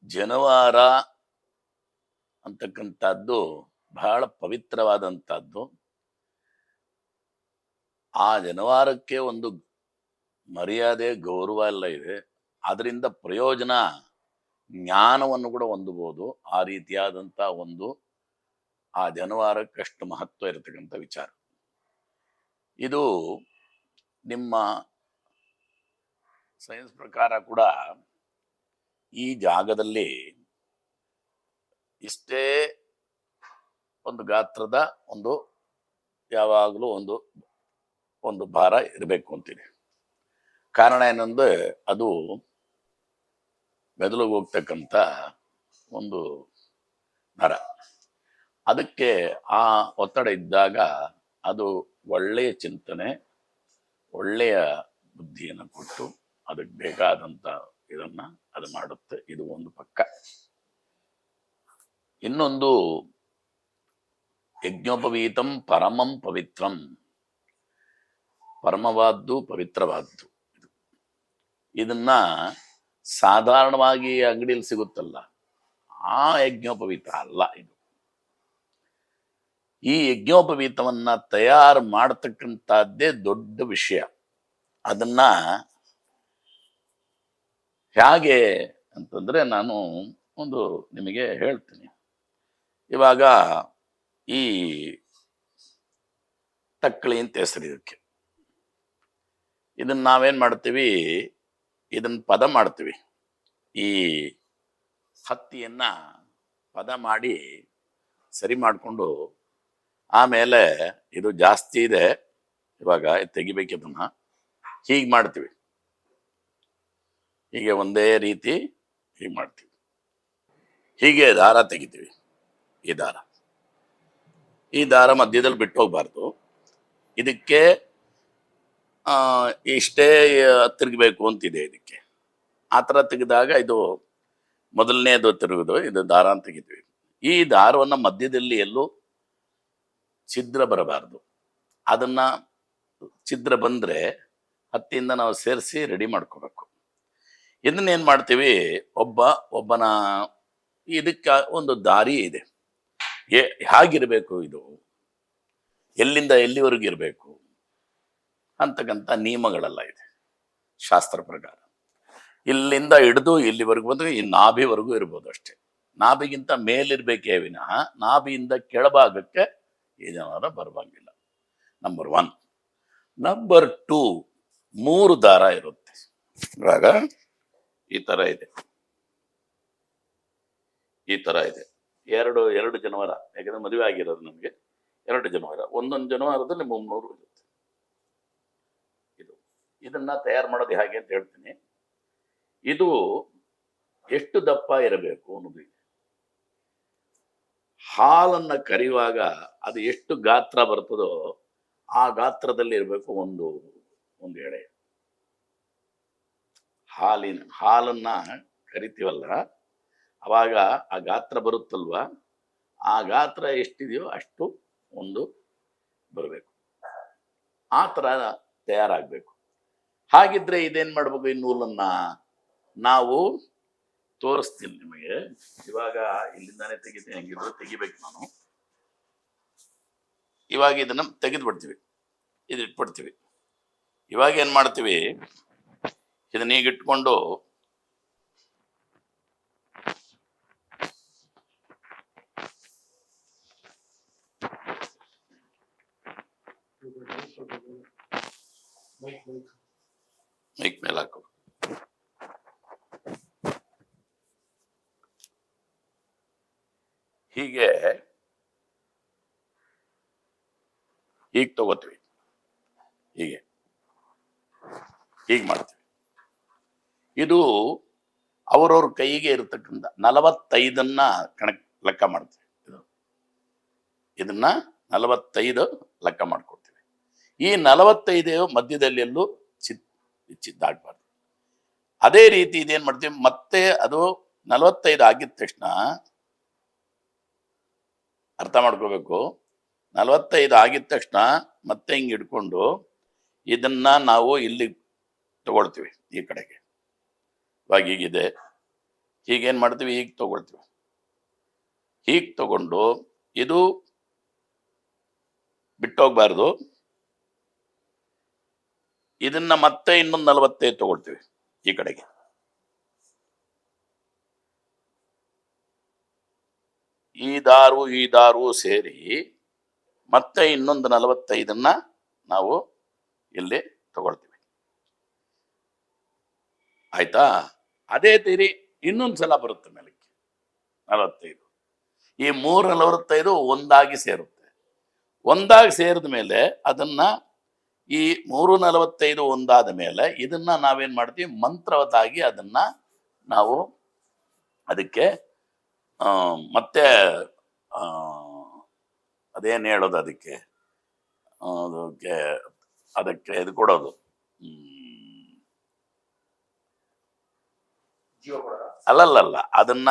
ಜನವಾರ ಅಂತಕ್ಕಂಥದ್ದು ಬಹಳ ಪವಿತ್ರವಾದಂಥದ್ದು. ಆ ಜನವಾರಕ್ಕೆ ಒಂದು ಮರ್ಯಾದೆ, ಗೌರವ ಎಲ್ಲ ಇದೆ. ಅದರಿಂದ ಪ್ರಯೋಜನ, ಜ್ಞಾನವನ್ನು ಕೂಡ ಹೊಂದಬಹುದು. ಆ ರೀತಿಯಾದಂಥ ಒಂದು ಆ ಜನವಾರಕ್ಕಷ್ಟು ಮಹತ್ವ ಇರತಕ್ಕಂಥ ವಿಚಾರ. ಇದು ನಿಮ್ಮ ಸೈನ್ಸ್ ಪ್ರಕಾರ ಕೂಡ ಈ ಜಾಗದಲ್ಲಿ ಇಷ್ಟೇ ಒಂದು ಗಾತ್ರದ ಒಂದು ಯಾವಾಗಲೂ ಒಂದು ಒಂದು ಭಾರ ಇರಬೇಕು ಅಂತಿದೆ. ಕಾರಣ ಏನಂದ್ರೆ ಅದು ಮೆದುಳಿಗೆ ಹೋಗ್ತಕ್ಕಂಥ ಒಂದು ನರ. ಅದಕ್ಕೆ ಆ ಒತ್ತಡ ಇದ್ದಾಗ ಅದು ಒಳ್ಳೆಯ ಚಿಂತನೆ, ಒಳ್ಳೆಯ ಬುದ್ಧಿಯನ್ನು ಕೊಟ್ಟು ಅದಕ್ಕೆ ಬೇಕಾದಂಥ ಇದನ್ನ ಅದು ಮಾಡುತ್ತೆ. ಇದು ಒಂದು ಪಕ್ಕ. ಇನ್ನೊಂದು ಯಜ್ಞೋಪವೀತಂ ಪರಮಂ ಪವಿತ್ರಂ, ಪರಮವಾದ್ದು ಪವಿತ್ರವಾದ್ದು. ಇದನ್ನ ಸಾಧಾರಣವಾಗಿ ಅಂಗಡಿಯಲ್ಲಿ ಸಿಗುತ್ತಲ್ಲ, ಆ ಯಜ್ಞೋಪವೀತ ಅಲ್ಲ ಇದು. ಈ ಯಜ್ಞೋಪವೀತವನ್ನ ತಯಾರು ಮಾಡತಕ್ಕಂಥದ್ದೇ ದೊಡ್ಡ ವಿಷಯ. ಅದನ್ನ ಹೇಗೆ ಅಂತಂದ್ರೆ ನಾನು ಒಂದು ನಿಮಗೆ ಹೇಳ್ತೀನಿ. ಇವಾಗ ಈ ತಕ್ಕಳಿ ಅಂತ ಹೆಸರು ಇದಕ್ಕೆ. ಇದನ್ನ ನಾವೇನ್ ಮಾಡ್ತೀವಿ, ಇದನ್ನ ಪದ ಮಾಡ್ತೀವಿ. ಈ ಹತ್ತಿಯನ್ನ ಪದ ಮಾಡಿ ಸರಿ ಮಾಡಿಕೊಂಡು ಆಮೇಲೆ ಇದು ಜಾಸ್ತಿ ಇದೆ, ಇವಾಗ ತೆಗಿಬೇಕಿದನ್ನ ಹೀಗೆ ಮಾಡ್ತೀವಿ. ಹೀಗೆ ಒಂದೇ ರೀತಿ ಹೀಗೆ ಮಾಡ್ತೀವಿ. ಹೀಗೆ ದಾರ ತೆಗಿತೀವಿ. ಈ ದಾರ ಮಧ್ಯದಲ್ಲಿ ಬಿಟ್ಟು ಹೋಗ್ಬಾರ್ದು. ಇದಕ್ಕೆ ಇಷ್ಟೇ ತಿರುಗಬೇಕು ಅಂತಿದೆ ಇದಕ್ಕೆ. ಆ ಥರ ತೆಗೆದಾಗ ಇದು ಮೊದಲನೇದು ತಿರುಗುದು, ಇದು ದಾರ ಅಂತ ತೆಗಿತೀವಿ. ಈ ದಾರವನ್ನ ಮಧ್ಯದಲ್ಲಿ ಎಲ್ಲೂ ಛಿದ್ರ ಬರಬಾರ್ದು. ಅದನ್ನ ಛಿದ್ರ ಬಂದ್ರೆ ಹತ್ತಿಯಿಂದ ನಾವು ಸೇರಿಸಿ ರೆಡಿ ಮಾಡ್ಕೋಬೇಕು. ಇದನ್ನೇನ್ ಮಾಡ್ತೀವಿ, ಒಬ್ಬನ ಇದಕ್ಕೆ ಒಂದು ದಾರಿ ಇದೆ. ಹೇಗಿರ್ಬೇಕು, ಇದು ಎಲ್ಲಿಂದ ಎಲ್ಲಿವರೆಗೂ ಇರಬೇಕು ಅಂತಕ್ಕಂಥ ನಿಯಮಗಳೆಲ್ಲ ಇದೆ ಶಾಸ್ತ್ರ ಪ್ರಕಾರ. ಇಲ್ಲಿಂದ ಹಿಡಿದು ಇಲ್ಲಿವರೆಗೂ ಬಂದ್ರೆ ಈ ನಾಭಿವರೆಗೂ ಇರ್ಬೋದು ಅಷ್ಟೇ. ನಾಭಿಗಿಂತ ಮೇಲಿರ್ಬೇಕೇ ವಿನಃ ನಾಭಿಯಿಂದ ಕೆಳಭಾಗಕ್ಕೆ ಈ ಜನರ ಬರಬಾಗಿಲ್ಲ. ನಂಬರ್ 1. ನಂಬರ್ 2, 3 ದಾರ ಇರುತ್ತೆ. ಇವಾಗ ಈ ತರ ಇದೆ, ಈ ತರ ಇದೆ. ಎರಡು ಜನವಾರ, ಯಾಕಂದ್ರೆ ಮದುವೆ ಆಗಿರೋದು ನಮಗೆ 2 ಜನವಾರ. ಒಂದೊಂದು ಜನವಾರದಲ್ಲಿ 300 ಇರುತ್ತೆ. ಇದನ್ನ ತಯಾರು ಮಾಡೋದು ಹೇಗೆ ಅಂತ ಹೇಳ್ತೀನಿ. ಇದು ಎಷ್ಟು ದಪ್ಪ ಇರಬೇಕು ಅನ್ನೋದು ಇದೆ. ಹಾಲನ್ನ ಕರಿಯುವಾಗ ಅದು ಎಷ್ಟು ಗಾತ್ರ ಬರ್ತದೋ ಆ ಗಾತ್ರದಲ್ಲಿ ಇರಬೇಕು ಒಂದು ಎಳೆ. ಹಾಲನ್ನ ಕರಿತೀವಲ್ಲ, ಅವಾಗ ಆ ಗಾತ್ರ ಬರುತ್ತಲ್ವ, ಆ ಗಾತ್ರ ಎಷ್ಟಿದೆಯೋ ಅಷ್ಟು ಒಂದು ಬರಬೇಕು. ಆ ಥರ ತಯಾರಾಗಬೇಕು. ಹಾಗಿದ್ರೆ ಇದೇನ್ ಮಾಡ್ಬೇಕು, ಈ ನೂಲನ್ನ ನಾವು ತೋರಿಸ್ತೀನಿ ನಿಮಗೆ. ಇವಾಗ ಇಲ್ಲಿಂದಾನೇ ತೆಗಿತೀನಿ, ಹೆಂಗಿದ್ರು ತೆಗಿಬೇಕು ನಾನು. ಇವಾಗ ಇದನ್ನ ತೆಗೆದು ಬಿಡ್ತೀವಿ, ಇದು ಇಟ್ಬಿಡ್ತೀವಿ. ಇವಾಗ ಏನ್ ಮಾಡ್ತೀವಿ, ಇದನ್ನ ಈಗ ಇಟ್ಕೊಂಡು ಮೈಕ್ ಮೇಲೆ ಹಾಕೋ. ಹೀಗೆ ತಗೋತೀವಿ, ಹೀಗೆ ಮಾಡ್ತೀವಿ. ಇದು ಅವರವ್ರ ಕೈಗೆ ಇರತಕ್ಕಂಥ 45 ಲೆಕ್ಕ ಮಾಡ್ತೀವಿ. ಇದನ್ನ 45 ಲೆಕ್ಕ ಮಾಡ್ಕೊಡ್ತೀವಿ. ಈ 45 ಮಧ್ಯದಲ್ಲಿ ಎಲ್ಲೂ ಚಿದ್ದಾಗಬಾರ್ದು. ಅದೇ ರೀತಿ ಇದೇನ್ ಮಾಡ್ತೀವಿ, ಮತ್ತೆ ಅದು 45 ಆಗಿದ ತಕ್ಷಣ ಅರ್ಥ ಮಾಡ್ಕೋಬೇಕು. 45 ಆಗಿದ ತಕ್ಷಣ ಮತ್ತೆ ಹಿಂಗೆ ಹಿಡ್ಕೊಂಡು ಇದನ್ನ ನಾವು ಇಲ್ಲಿ ತಗೊಳ್ತೀವಿ ಈ ಕಡೆಗೆ. ಇವಾಗ ಹೀಗಿದೆ, ಹೀಗೇನು ಮಾಡ್ತೀವಿ, ಹೀಗೆ ತಗೊಳ್ತೀವಿ. ಹೀಗೆ ತಗೊಂಡು ಇದು ಬಿಟ್ಟೋಗ್ಬಾರ್ದು. ಇದನ್ನ ಮತ್ತೆ ಇನ್ನೊಂದು 45 ತಗೊಳ್ತೀವಿ ಈ ಕಡೆಗೆ. ಈ ದಾರು ಸೇರಿ ಮತ್ತೆ ಇನ್ನೊಂದು 45ನ್ನ ನಾವು ಇಲ್ಲಿ ತಗೊಳ್ತೀವಿ. ಆಯ್ತಾ? ಅದೇ ತೀರಿ ಇನ್ನೊಂದು ಸಲ ಬರುತ್ತೆ ಮೇಲಕ್ಕೆ 45. ಈ 345 ಒಂದಾಗಿ ಸೇರುತ್ತೆ. ಒಂದಾಗಿ ಸೇರಿದ ಮೇಲೆ ಅದನ್ನ ಈ 345 ಒಂದಾದ ಮೇಲೆ ಇದನ್ನ ನಾವೇನ್ ಮಾಡ್ತೀವಿ, ಮಂತ್ರವತ್ತಾಗಿ ಅದನ್ನ ನಾವು ಅದಕ್ಕೆ ಮತ್ತೆ ಅದೇನು ಹೇಳೋದು ಅದಕ್ಕೆ ಅದಕ್ಕೆ ಇದು ಕೊಡೋದು, ಅಲ್ಲಲ್ಲ, ಅದನ್ನ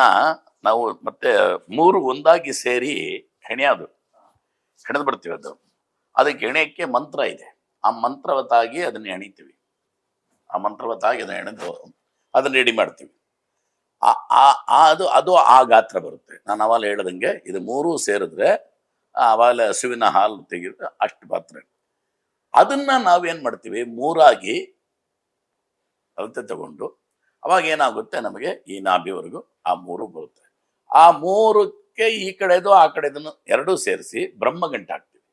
ನಾವು ಮತ್ತೆ 3 ಒಂದಾಗಿ ಸೇರಿ ಹೆಣೆಯೋದು, ಹೆಣೆದು ಬಿಡ್ತೀವಿ. ಅದಕ್ಕೆ ಎಣೆಯಕ್ಕೆ ಮಂತ್ರ ಇದೆ. ಆ ಮಂತ್ರವತ್ತಾಗಿ ಅದನ್ನ ಎಣಿತೀವಿ. ಆ ಮಂತ್ರವತ್ತಾಗಿ ಅದನ್ನ ಎಣೆದು ಅದನ್ನ ರೆಡಿ ಮಾಡ್ತೀವಿ. ಅದು ಆ ಗಾತ್ರ ಬರುತ್ತೆ. ನಾನು ಅವಾಗ ಹೇಳ್ದಂಗೆ ಇದು 3 ಸೇರಿದ್ರೆ ಅವಾಗ ಹಸುವಿನ ಹಾಲು ತೆಗೆದ್ರೆ ಅಷ್ಟು ಪಾತ್ರೆ. ಅದನ್ನ ನಾವೇನ್ ಮಾಡ್ತೀವಿ, 3ಆಗಿ ಅಳತೆ ತಗೊಂಡು ಅವಾಗ ಏನಾಗುತ್ತೆ, ನಮಗೆ ಈ ನಾಭಿವರೆಗೂ ಆ 3 ಬರುತ್ತೆ. ಆ 3ಕ್ಕೆ ಈ ಕಡೆದು ಆ ಕಡೆದನ್ನು ಎರಡೂ ಸೇರಿಸಿ ಬ್ರಹ್ಮಗಂಟೆ ಹಾಕ್ತೀವಿ.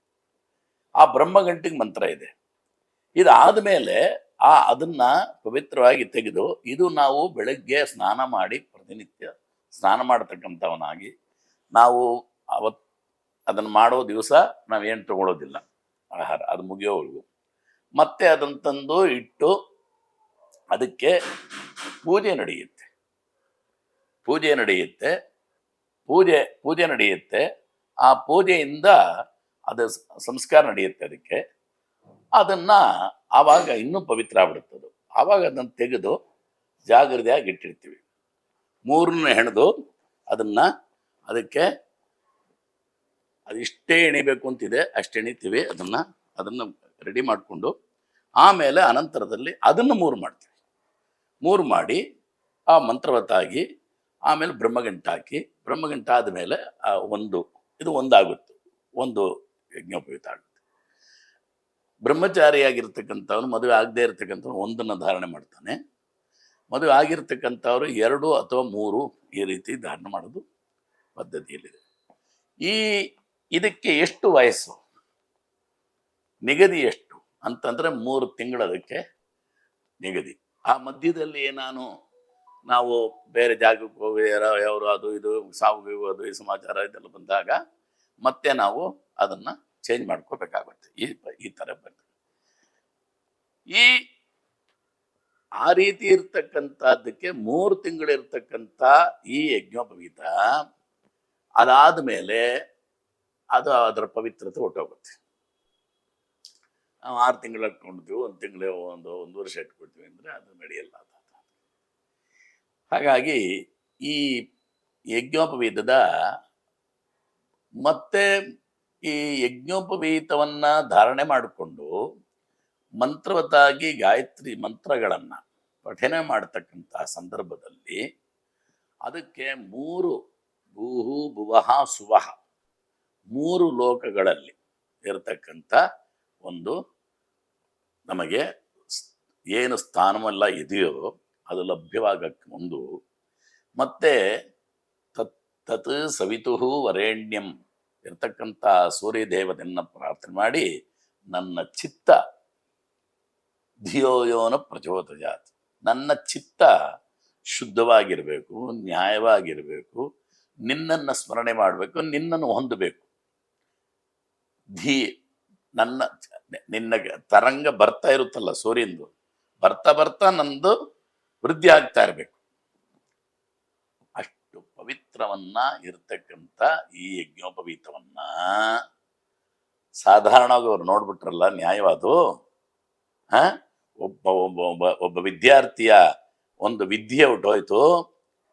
ಆ ಬ್ರಹ್ಮಗಂಟಿಗೆ ಮಂತ್ರ ಇದೆ. ಇದಾದ್ಮೇಲೆ ಅದನ್ನ ಪವಿತ್ರವಾಗಿ ತೆಗೆದು, ಇದು ನಾವು ಬೆಳಗ್ಗೆ ಸ್ನಾನ ಮಾಡಿ ಪ್ರತಿನಿತ್ಯ ಸ್ನಾನ ಮಾಡತಕ್ಕಂಥವನಾಗಿ ನಾವು ಅದನ್ನ ಮಾಡೋ ದಿವಸ ನಾವೇನು ತಗೊಳ್ಳೋದಿಲ್ಲ ಆಹಾರ, ಅದು ಮುಗಿಯೋವರೆಗೂ. ಮತ್ತೆ ಅದನ್ನ ತಂದು ಇಟ್ಟು ಅದಕ್ಕೆ ಪೂಜೆ ನಡೆಯುತ್ತೆ. ಪೂಜೆ ನಡೆಯುತ್ತೆ. ಆ ಪೂಜೆಯಿಂದ ಅದು ಸಂಸ್ಕಾರ ನಡೆಯುತ್ತೆ. ಅದಕ್ಕೆ ಅದನ್ನ ಆವಾಗ ಇನ್ನೂ ಪವಿತ್ರ ಆಗ್ಬಿಡುತ್ತದು. ಆವಾಗ ಅದನ್ನು ತೆಗೆದು ಜಾಗ್ರತೆಯಾಗಿ ಇಟ್ಟಿರ್ತೀವಿ. 3ನ್ನ ಹೆಣೆದು ಅದಕ್ಕೆ ಅದಿಷ್ಟೇ ಎಣಿಬೇಕು ಅಂತಿದೆ ಅಷ್ಟು ಎಣಿತೀವಿ. ಅದನ್ನ ರೆಡಿ ಮಾಡಿಕೊಂಡು ಆಮೇಲೆ ಅನಂತರದಲ್ಲಿ ಅದನ್ನು 3 ಮಾಡ್ತೀವಿ. 3 ಮಾಡಿ ಆ ಮಂತ್ರವತ್ತಾಗಿ ಆಮೇಲೆ ಬ್ರಹ್ಮಗಂಟೆ ಹಾಕಿ, ಬ್ರಹ್ಮಗಂಟೆ ಆದಮೇಲೆ ಇದು ಒಂದಾಗುತ್ತೆ, ಒಂದು ಯಜ್ಞೋಪವೀತ ಆಗುತ್ತೆ. ಬ್ರಹ್ಮಚಾರಿಯಾಗಿರ್ತಕ್ಕಂಥವ್ನು, ಮದುವೆ ಆಗದೆ ಇರತಕ್ಕಂಥವ್ನು ಒಂದನ್ನು ಧಾರಣೆ ಮಾಡ್ತಾನೆ. ಮದುವೆ ಆಗಿರ್ತಕ್ಕಂಥವ್ರು 2 ಅಥವಾ 3 ಈ ರೀತಿ ಧಾರಣೆ ಮಾಡೋದು ಪದ್ಧತಿಯಲ್ಲಿದೆ. ಇದಕ್ಕೆ ಎಷ್ಟು ವಯಸ್ಸು, ನಿಗದಿ ಎಷ್ಟು ಅಂತಂದ್ರೆ 3 ತಿಂಗಳು ಅದಕ್ಕೆ ನಿಗದಿ. ಆ ಮಧ್ಯದಲ್ಲಿ ನಾವು ಬೇರೆ ಜಾಗಕ್ಕೆ ಹೋಗಿ ಯಾರು ಅದು ಇದು ಸಾವು ಅದು ಈ ಸಮಾಚಾರ ಇದೆಲ್ಲ ಬಂದಾಗ ಮತ್ತೆ ನಾವು ಅದನ್ನ ಚೇಂಜ್ ಮಾಡ್ಕೋಬೇಕಾಗುತ್ತೆ. ಈ ತರ ಬರ್ತದೆ. ಆ ರೀತಿ ಇರ್ತಕ್ಕಂಥದ್ದಕ್ಕೆ 3 ತಿಂಗಳಿರ್ತಕ್ಕಂಥ ಈ ಯಜ್ಞೋಪವೀತ ಅದಾದ್ಮೇಲೆ ಅದರ ಪವಿತ್ರತೆ ಹೊಟ್ಟೋಗುತ್ತೆ. ನಾವು 6 ತಿಂಗಳು ಇಟ್ಕೊಂಡಿರ್ತೀವಿ, 1 ತಿಂಗಳು ಒಂದು ವರ್ಷ ಇಟ್ಕೊಳ್ತೀವಿ ಅಂದ್ರೆ ಅದು ನಡೆಯಲ್ಲ. ಹಾಗಾಗಿ ಈ ಯಜ್ಞೋಪವೀತದ ಮತ್ತೆ ಈ ಯಜ್ಞೋಪವೀತವನ್ನ ಧಾರಣೆ ಮಾಡಿಕೊಂಡು ಮಂತ್ರವತ್ತಾಗಿ ಗಾಯತ್ರಿ ಮಂತ್ರಗಳನ್ನ ಪಠನೆ ಮಾಡತಕ್ಕಂಥ ಸಂದರ್ಭದಲ್ಲಿ ಅದಕ್ಕೆ 3 ಭೂಹು ಭುವಃ ಸುವಃ 3 ಲೋಕಗಳಲ್ಲಿ ಇರತಕ್ಕಂಥ ಒಂದು ನಮಗೆ ಏನು ಸ್ಥಾನವೆಲ್ಲ ಇದೆಯೋ ಅದು ಲಭ್ಯವಾಗಕ್ಕೆ ಒಂದು, ಮತ್ತೆ ತತ್ ಸವಿತುಹು ವರೇಣ್ಯಂ ಇರ್ತಕ್ಕಂಥ ಸೂರ್ಯದೇವತೆಯನ್ನ ಪ್ರಾರ್ಥನೆ ಮಾಡಿ ನನ್ನ ಚಿತ್ತ ಧಿಯೋಯೋನ ಪ್ರಚೋದಯಾತ್, ನನ್ನ ಚಿತ್ತ ಶುದ್ಧವಾಗಿರಬೇಕು, ನ್ಯಾಯವಾಗಿರಬೇಕು, ನಿನ್ನನ್ನು ಸ್ಮರಣೆ ಮಾಡಬೇಕು, ನಿನ್ನನ್ನು ಹೊಂದಬೇಕು. ನಿನ್ನ ತರಂಗ ಬರ್ತಾ ಇರುತ್ತಲ್ಲ ಸೂರ್ಯಂದು, ಬರ್ತಾ ನಂದು ವೃದ್ಧಿ ಆಗ್ತಾ ಇರಬೇಕು. ಅಷ್ಟು ಪವಿತ್ರವನ್ನ ಇರ್ತಕ್ಕಂಥ ಈ ಯಜ್ಞೋಪವೀತವನ್ನ ಸಾಧಾರಣವಾಗಿ ಅವ್ರು ನೋಡ್ಬಿಟ್ರಲ್ಲ ನ್ಯಾಯವಾದು. ಒಬ್ಬ ವಿದ್ಯಾರ್ಥಿಯ ಒಂದು ವಿದ್ಯೆ ಹೊಟ್ಟೋಯ್ತು,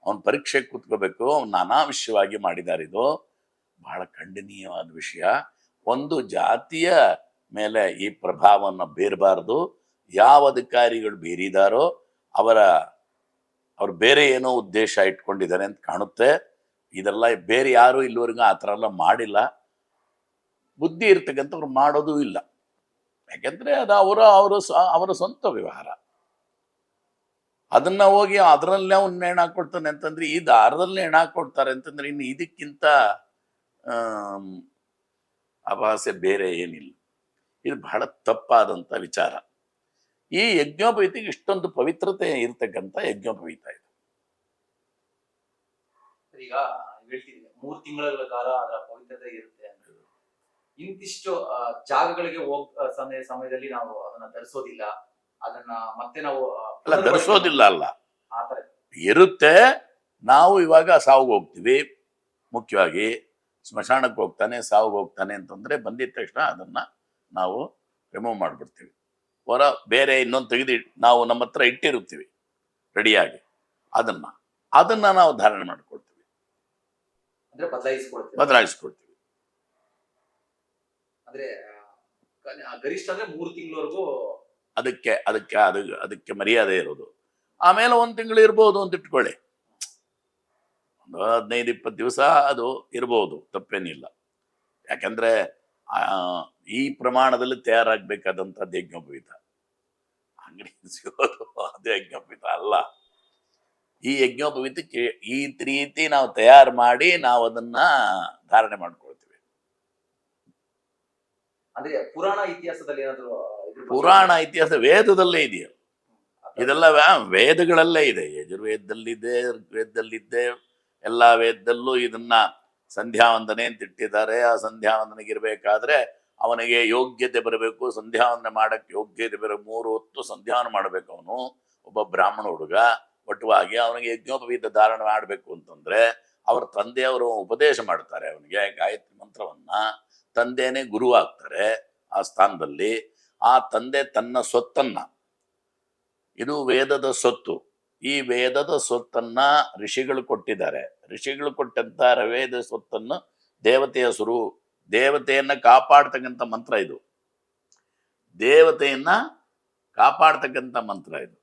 ಅವನ್ ಪರೀಕ್ಷೆ ಕೂತ್ಕೋಬೇಕು, ಅವ್ನು ಅನಾವಶ್ಯವಾಗಿ ಮಾಡಿದ್ದಾರೆ. ಇದು ಬಹಳ ಖಂಡನೀಯವಾದ ವಿಷಯ. ಒಂದು ಜಾತಿಯ ಮೇಲೆ ಈ ಪ್ರಭಾವವನ್ನು ಬೀರಬಾರದು. ಯಾವ ಅಧಿಕಾರಿಗಳು ಬೀರಿದಾರೋ ಅವ್ರು ಬೇರೆ ಏನೋ ಉದ್ದೇಶ ಇಟ್ಕೊಂಡಿದ್ದಾರೆ ಅಂತ ಕಾಣುತ್ತೆ. ಇದೆಲ್ಲ ಬೇರೆ ಯಾರು ಇಲ್ಲಿವರೆಗೂ ಆ ಥರ ಎಲ್ಲ ಮಾಡಿಲ್ಲ. ಬುದ್ಧಿ ಇರ್ತಕ್ಕಂಥವ್ರು ಮಾಡೋದು ಇಲ್ಲ. ಯಾಕೆಂದ್ರೆ ಅದು ಅವರ ಸ್ವಂತ ವ್ಯವಹಾರ. ಅದನ್ನ ಹೋಗಿ ಅದರಲ್ಲೇ ಅವ್ನು ನೇಣು ಹಾಕೊಳ್ತಾನೆ ಅಂತಂದ್ರೆ, ಈ ದಾರದಲ್ಲಿ ನೇಣು ಹಾಕೊಳ್ತಾರೆ ಅಂತಂದ್ರೆ ಇನ್ನು ಇದಕ್ಕಿಂತ ಅಪಹಾಸ್ಯ ಬೇರೆ ಏನಿಲ್ಲ. ಇದು ಬಹಳ ತಪ್ಪಾದಂತ ವಿಚಾರ. ಈ ಯಜ್ಞೋಪವೀತಿಗೆ ಇಷ್ಟೊಂದು ಪವಿತ್ರತೆ ಇರ್ತಕ್ಕಂಥ ಯಜ್ಞೋಪವೀತ ಇದು. ಈಗ ಹೇಳ್ತಿದ್ದೀನಿ 3 ತಿಂಗಳ ಕಾಲ ಅದರ ಪವಿತ್ರತೆ ಇರುತ್ತೆ ಅಂತ. ಇಂತಿಷ್ಟು ಜಾಗಗಳಿಗೆ ಸಮಯದಲ್ಲಿ ನಾವು ಅದನ್ನ ಧರಿಸೋದಿಲ್ಲ, ಅದನ್ನ ಮತ್ತೆ ನಾವು ಅಲ್ಲ, ಧರಿಸೋದಿಲ್ಲ ಅಲ್ಲ, ಆತರ ಇರುತ್ತೆ. ನಾವು ಇವಾಗ ಸಾವುಗೆ ಹೋಗ್ತೀವಿ, ಮುಖ್ಯವಾಗಿ ಸ್ಮಶಾನಕ್ಕೆ ಹೋಗ್ತಾನೆ, ಸಾವುಗೆ ಹೋಗ್ತಾನೆ ಅಂತಂದ್ರೆ ಬಂದಿದ ತಕ್ಷಣ ಅದನ್ನ ನಾವು ರಿಮೂವ್ ಮಾಡ್ಬಿಡ್ತೀವಿ. ಬೇರೆ ಇನ್ನೊಂದು ತೆಗೆದು ನಾವು ನಮ್ಮ ಹತ್ರ ಇಟ್ಟಿರುತ್ತೀವಿ ರೆಡಿಯಾಗಿ, ಅದನ್ನ ನಾವು ಧಾರಣೆ ಮಾಡ್ಕೊಳ್ತೀವಿ, ಅಂದ್ರೆ ಬದಲಾಯಿಸ್ಕೊಳ್ತೀವಿ. ಅಂದ್ರೆ ಗರಿಷ್ಠ ಅಂದ್ರೆ 3 ತಿಂಗಳವರೆಗೂ ಅದಕ್ಕೆ ಮರ್ಯಾದೆ ಇರೋದು. ಆಮೇಲೆ 1 ತಿಂಗಳು ಇರ್ಬೋದು ಅಂತ ಇಟ್ಕೊಳ್ಳಿ, ಒಂದು 15-20 ದಿವಸ ಅದು ಇರ್ಬೋದು, ತಪ್ಪೇನಿಲ್ಲ. ಯಾಕಂದ್ರೆ ಈ ಪ್ರಮಾಣದಲ್ಲಿ ತಯಾರಾಗಬೇಕಾದಂಥದ್ದು ಯಜ್ಞೋಪವೀತ ಅಂಗಡಿ ಸಿಗೋದು ಅದು ಯಜ್ಞೋಪವೀತ ಅಲ್ಲ. ಈ ಯಜ್ಞೋಪವೀತಕ್ಕೆ ಈ ರೀತಿ ನಾವು ತಯಾರು ಮಾಡಿ ನಾವು ಅದನ್ನ ಧಾರಣೆ ಮಾಡ್ಕೊಳ್ತೀವಿ. ಅಂದ್ರೆ ಪುರಾಣ ಇತಿಹಾಸದಲ್ಲಿ ಏನಾದ್ರು ಪುರಾಣ ಇತಿಹಾಸ ವೇದದಲ್ಲೇ ಇದೆಯಾ? ಇದೆಲ್ಲ ವೇದಗಳಲ್ಲೇ ಇದೆ. ಯಜುರ್ವೇದದಲ್ಲಿದೆ, ಋಗ್ವೇದದಲ್ಲಿದೆ, ಎಲ್ಲಾ ವೇದದಲ್ಲೂ ಇದನ್ನ ಸಂಧ್ಯಾವಂದನೆ ಅಂತ ಇಟ್ಟಿದ್ದಾರೆ. ಆ ಸಂಧ್ಯಾವಂದನೆಗೆ ಇರಬೇಕಾದ್ರೆ ಅವನಿಗೆ ಯೋಗ್ಯತೆ ಬರಬೇಕು. ಸಂಧ್ಯಾವಂದನೆ ಮಾಡಕ್ಕೆ ಯೋಗ್ಯತೆ ಬರೋ 3 ಹೊತ್ತು ಸಂಧ್ಯಾವನ ಮಾಡ್ಬೇಕು. ಅವನು ಒಬ್ಬ ಬ್ರಾಹ್ಮಣ ಹುಡುಗ ಒಟ್ಟುವಾಗಿ ಅವನಿಗೆ ಯಜ್ಞೋಪವೀತ ಧಾರಣೆ ಮಾಡಬೇಕು ಅಂತಂದ್ರೆ ಅವ್ರ ತಂದೆಯವರು ಉಪದೇಶ ಮಾಡ್ತಾರೆ ಅವನಿಗೆ ಗಾಯತ್ರಿ ಮಂತ್ರವನ್ನ. ತಂದೆನೇ ಗುರು ಆಗ್ತಾರೆ ಆ ಸ್ಥಾನದಲ್ಲಿ. ಆ ತಂದೆ ತನ್ನ ಸ್ವತ್ತನ್ನ, ಇದು ವೇದದ ಸೊತ್ತು, ಈ ವೇದದ ಸೊತ್ತನ್ನ ಋಷಿಗಳು ಕೊಟ್ಟಿದ್ದಾರೆ. ಋಷಿಗಳು ಕೊಟ್ಟಂತ ವೇದ ಸೊತ್ತನ್ನು ದೇವತೆಯನ್ನ ಕಾಪಾಡ್ತಕ್ಕಂಥ ಮಂತ್ರ ಇದು. ದೇವತೆಯನ್ನ ಕಾಪಾಡ್ತಕ್ಕಂಥ ಮಂತ್ರ ಇದು.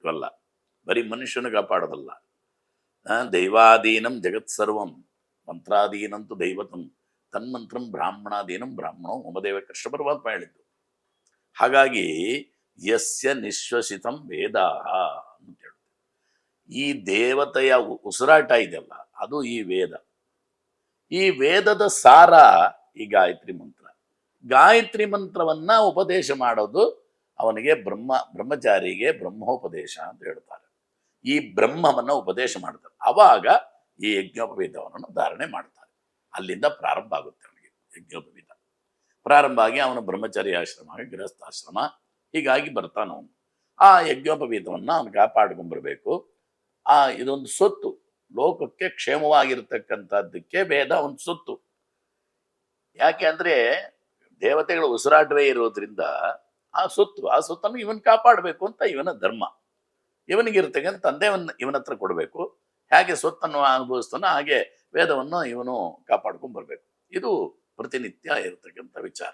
ಇವಲ್ಲ ಬರೀ ಮನುಷ್ಯನ ಕಾಪಾಡೋದಲ್ಲ. ದೈವಾಧೀನಂ ಜಗತ್ ಸರ್ವಂ ಮಂತ್ರಾಧೀನಂತು ದೈವತಂ ತನ್ಮಂತ್ರಂ ಬ್ರಾಹ್ಮಣಾಧೀನಂ ಬ್ರಾಹ್ಮಣೋ ಮಮದೇವ ಕೃಷ್ಣ ಪರಮಾತ್ಮ ಹೇಳಿದ್ದು. ಹಾಗಾಗಿ ಯಸ್ಯ ನಿಶ್ವಸಿತಂ ವೇದ ಅಂತ ಹೇಳುತ್ತೆ. ಈ ದೇವತೆಯ ಉಸಿರಾಟ ಇದೆಯಲ್ಲ, ಅದು ಈ ವೇದ. ಈ ವೇದದ ಸಾರ ಈ ಗಾಯತ್ರಿ ಮಂತ್ರ. ಗಾಯತ್ರಿ ಮಂತ್ರವನ್ನ ಉಪದೇಶ ಮಾಡೋದು ಅವನಿಗೆ ಬ್ರಹ್ಮಚಾರಿಗೆ ಬ್ರಹ್ಮೋಪದೇಶ ಅಂತ ಹೇಳ್ತಾರೆ. ಈ ಬ್ರಹ್ಮವನ್ನ ಉಪದೇಶ ಮಾಡ್ತಾರೆ. ಅವಾಗ ಈ ಯಜ್ಞೋಪವೀತವನ್ನು ಧಾರಣೆ ಮಾಡ್ತಾರೆ. ಅಲ್ಲಿಂದ ಪ್ರಾರಂಭ ಆಗುತ್ತೆ ಅವನಿಗೆ ಯಜ್ಞೋಪವೀತ. ಪ್ರಾರಂಭ ಆಗಿ ಅವನು ಬ್ರಹ್ಮಚಾರಿ ಆಶ್ರಮ, ಗೃಹಸ್ಥಾಶ್ರಮ ಹೀಗಾಗಿ ಬರ್ತಾನವನು. ಆ ಯಜ್ಞೋಪವೀತವನ್ನ ಅವನು ಕಾಪಾಡ್ಕೊಂಡ್ಬರ್ಬೇಕು. ಇದೊಂದು ಸೊತ್ತು, ಲೋಕಕ್ಕೆ ಕ್ಷೇಮವಾಗಿರ್ತಕ್ಕಂಥದ್ದಕ್ಕೆ ವೇದ ಒಂದು ಸೊತ್ತು. ಯಾಕೆ ಅಂದ್ರೆ ದೇವತೆಗಳ ಉಸಿರಾಟವೇ ಇರೋದ್ರಿಂದ ಆ ಸೊತ್ತನ್ನು ಇವನ್ ಕಾಪಾಡಬೇಕು ಅಂತ ಇವನ ಧರ್ಮ. ಇವನಿಗಿರ್ತಕ್ಕಂಥ ತಂದೆವನ್ನ ಇವನ ಹತ್ರ ಕೊಡಬೇಕು. ಹೇಗೆ ಸೊತ್ತನ್ನು ಅನುಭವಿಸ್ತಾನೋ ಹಾಗೆ ವೇದವನ್ನು ಇವನು ಕಾಪಾಡ್ಕೊಂಡ್ ಬರ್ಬೇಕು. ಇದು ಪ್ರತಿನಿತ್ಯ ಇರತಕ್ಕಂಥ ವಿಚಾರ.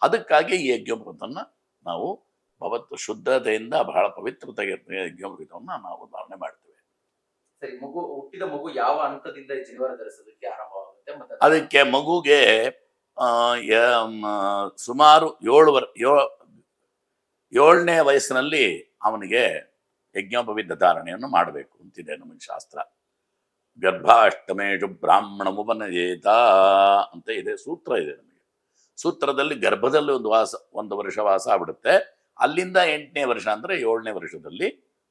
ಅದಕ್ಕಾಗಿ ಈ ಯಜ್ಞೋಪವೀತವನ್ನ ನಾವು ಶುದ್ಧತೆಯಿಂದ ಬಹಳ ಪವಿತ್ರತೆಗೆ ಯಜ್ಞೋಪವೀತವನ್ನ ನಾವು ಧಾರಣೆ ಮಾಡ್ತೇವೆ. ಸರಿ, ಹುಟ್ಟಿದ ಮಗು ಯಾವ ಹಂತದಿಂದ ಜನಿವಾರ ಧರಿಸೋದಕ್ಕೆ ಆರಂಭವಾಗುತ್ತೆ? ಅದಕ್ಕೆ ಮಗುಗೆ ಸುಮಾರು 7ನೇ ವಯಸ್ಸಿನಲ್ಲಿ ಅವನಿಗೆ ಯಜ್ಞೋಪವೀತ ಧಾರಣೆಯನ್ನು ಮಾಡಬೇಕು ಅಂತಿದೆ ನಮಗೆ ಶಾಸ್ತ್ರ. ಗರ್ಭಾಷ್ಟಮೇಶು ಬ್ರಾಹ್ಮಣಮುಪನಯೇತ ಅಂತ ಇದೆ, ಸೂತ್ರ ಇದೆ ನಮಗೆ. ಸೂತ್ರದಲ್ಲಿ ಗರ್ಭದಲ್ಲಿ ಒಂದು ವರ್ಷ ವಾಸ ಆಗ್ಬಿಡುತ್ತೆ. ಅಲ್ಲಿಂದ 8ನೇ ವರ್ಷ ಅಂದ್ರೆ 7ನೇ ವರ್ಷದಲ್ಲಿ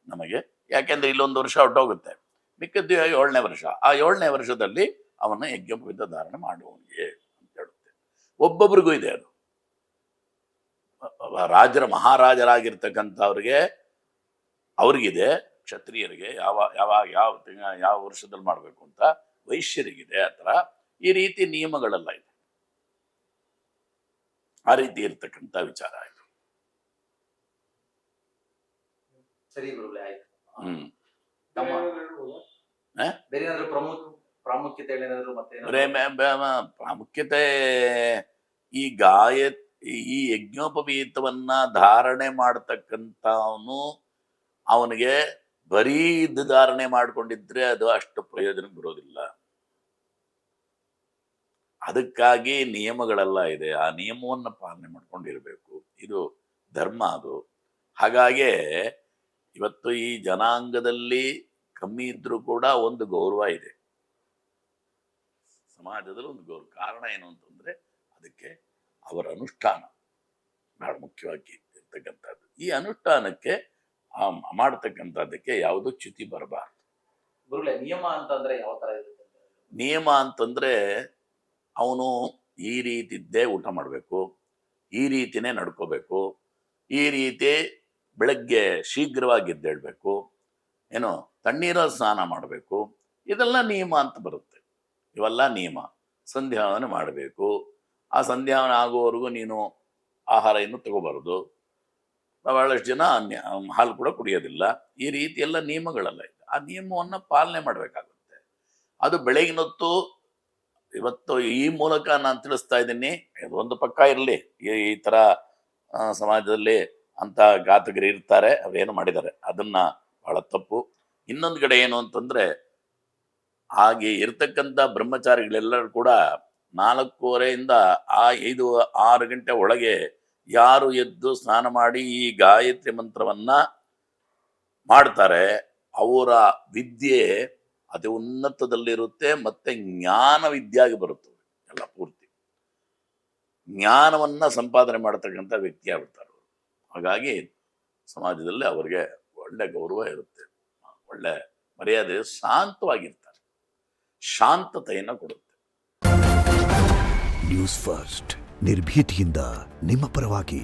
ನಮಗೆ, ಯಾಕೆಂದ್ರೆ ಇಲ್ಲೊಂದು ವರ್ಷ ಹೊಟ್ಟೋಗುತ್ತೆ, ಮಿಕ್ಕದ್ದು 7ನೇ ವರ್ಷ. ಆ 7ನೇ ವರ್ಷದಲ್ಲಿ ಅವನ್ನ ಯಜ್ಞೋಪವೀತ ಧಾರಣೆ ಮಾಡುವವನಿಗೆ ಅಂತ ಹೇಳುತ್ತೆ. ಒಬ್ಬೊಬ್ರಿಗೂ ಇದೆ ಅದು. ಮಹಾರಾಜರಾಗಿರ್ತಕ್ಕಂಥವ್ರಿಗೆ ಅವ್ರಿಗಿದೆ, ಕ್ಷತ್ರಿಯರಿಗೆ ಯಾವ ವರ್ಷದಲ್ಲಿ ಮಾಡಬೇಕು ಅಂತ, ವೈಶ್ಯರಿಗಿದೆ ಆ ಥರ. ಈ ರೀತಿ ನಿಯಮಗಳೆಲ್ಲ ಇದೆ. ಆ ರೀತಿ ಇರ್ತಕ್ಕಂಥ ವಿಚಾರ ಆಯ್ತು. ಸರಿ ಗುರುಗಳೇ, ಆಯ್ತು. ಬೇರೆ ಏನಾದ್ರು ಪ್ರಾಮುಖ್ಯತೆ ಪ್ರಾಮುಖ್ಯತೆ ಈ ಯಜ್ಞೋಪವೀತವನ್ನ ಧಾರಣೆ ಮಾಡತಕ್ಕಂಥವನು ಅವನಿಗೆ ಬರೀ ಇದ್ದ ಧಾರಣೆ ಮಾಡ್ಕೊಂಡಿದ್ರೆ ಅದು ಅಷ್ಟು ಪ್ರಯೋಜನ ಬರೋದಿಲ್ಲ. ಅದಕ್ಕಾಗಿ ನಿಯಮಗಳೆಲ್ಲ ಇದೆ. ಆ ನಿಯಮವನ್ನು ಪಾಲನೆ ಮಾಡ್ಕೊಂಡಿರ್ಬೇಕು. ಇದು ಧರ್ಮ ಅದು. ಹಾಗಾಗಿ ಇವತ್ತು ಈ ಜನಾಂಗದಲ್ಲಿ ಕಮ್ಮಿ ಇದ್ರೂ ಕೂಡ ಒಂದು ಗೌರವ ಇದೆ, ಸಮಾಜದಲ್ಲಿ ಒಂದು ಗೌರವ. ಕಾರಣ ಏನು ಅಂತಂದ್ರೆ ಅದಕ್ಕೆ ಅವರ ಅನುಷ್ಠಾನ ಬಹಳ ಮುಖ್ಯವಾಗಿ ಇರ್ತಕ್ಕಂಥದ್ದು. ಈ ಅನುಷ್ಠಾನಕ್ಕೆ ಮಾಡ್ತಕ್ಕಂಥದ್ದಕ್ಕೆ ಯಾವುದು ಚ್ಯುತಿ ಬರಬಾರ್ದು. ಗುರುಗಳೇ, ನಿಯಮ ಅಂತಂದ್ರೆ ಯಾವ ತರ ಇರುತ್ತೆ? ನಿಯಮ ಅಂತಂದ್ರೆ ಅವನು ಈ ರೀತಿದ್ದೇ ಊಟ ಮಾಡಬೇಕು, ಈ ರೀತಿನೇ ನಡ್ಕೋಬೇಕು, ಈ ರೀತಿ ಬೆಳಗ್ಗೆ ಶೀಘ್ರವಾಗಿ ಎದ್ದೇಳ್ಬೇಕು, ಏನೋ ತಣ್ಣೀರಲ್ಲಿ ಸ್ನಾನ ಮಾಡಬೇಕು, ಇದೆಲ್ಲ ನಿಯಮ ಅಂತ ಬರುತ್ತೆ. ಇವೆಲ್ಲ ನಿಯಮ. ಸಂಧ್ಯಾವನೆ ಮಾಡಬೇಕು, ಆ ಸಂಧ್ಯಾವನೆ ಆಗುವವರೆಗೂ ನೀನು ಆಹಾರ ಇನ್ನು ತಗೋಬಾರ್ದು. ಬಹಳಷ್ಟು ಜನ ಹಾಲು ಕೂಡ ಕುಡಿಯೋದಿಲ್ಲ. ಈ ರೀತಿ ಎಲ್ಲ ನಿಯಮಗಳೆಲ್ಲ ಇದೆ. ಆ ನಿಯಮವನ್ನು ಪಾಲನೆ ಮಾಡಬೇಕಾಗುತ್ತೆ. ಅದು ಬೆಳಗಿನೊತ್ತು ಇವತ್ತು ಈ ಮೂಲಕ ನಾನು ತಿಳಿಸ್ತಾ ಇದ್ದೀನಿ. ಒಂದು ಪಕ್ಕ ಇರಲಿ, ಈ ಥರ ಸಮಾಜದಲ್ಲಿ ಅಂತ ಘಾತಕರು ಇರ್ತಾರೆ, ಅವ್ರೇನು ಮಾಡಿದ್ದಾರೆ ಅದನ್ನ ಬಹಳ ತಪ್ಪು. ಇನ್ನೊಂದು ಕಡೆ ಏನು ಅಂತಂದ್ರೆ, ಹಾಗೆ ಇರ್ತಕ್ಕಂಥ ಬ್ರಹ್ಮಚಾರಿಗಳೆಲ್ಲರೂ ಕೂಡ 4:30 5-6 ಗಂಟೆ ಒಳಗೆ ಯಾರು ಎದ್ದು ಸ್ನಾನ ಮಾಡಿ ಈ ಗಾಯತ್ರಿ ಮಂತ್ರವನ್ನ ಮಾಡ್ತಾರೆ, ಅವರ ವಿದ್ಯೆ ಅತಿ ಉನ್ನತದಲ್ಲಿರುತ್ತೆ. ಮತ್ತೆ ಜ್ಞಾನ ವಿದ್ಯಾಗಿ ಬರುತ್ತದೆ. ಎಲ್ಲ ಪೂರ್ತಿ ಜ್ಞಾನವನ್ನ ಸಂಪಾದನೆ ಮಾಡತಕ್ಕಂಥ ವ್ಯಕ್ತಿ ಆಗ್ಬಿಡ್ತಾರೆ. ಹಾಗಾಗಿ ಸಮಾಜದಲ್ಲಿ ಅವರಿಗೆ ಒಳ್ಳೆ ಗೌರವ ಇರುತ್ತೆ, ಒಳ್ಳೆ ಮರ್ಯಾದೆ, ಶಾಂತವಾಗಿರ್ತಾರೆ, ಶಾಂತತೆಯನ್ನು ಕೊಡುತ್ತೆ. ನ್ಯೂಸ್ ಫಸ್ಟ್, ನಿರ್ಭೀತಿಯಿಂದ ನಿಮ್ಮ ಪರವಾಗಿ.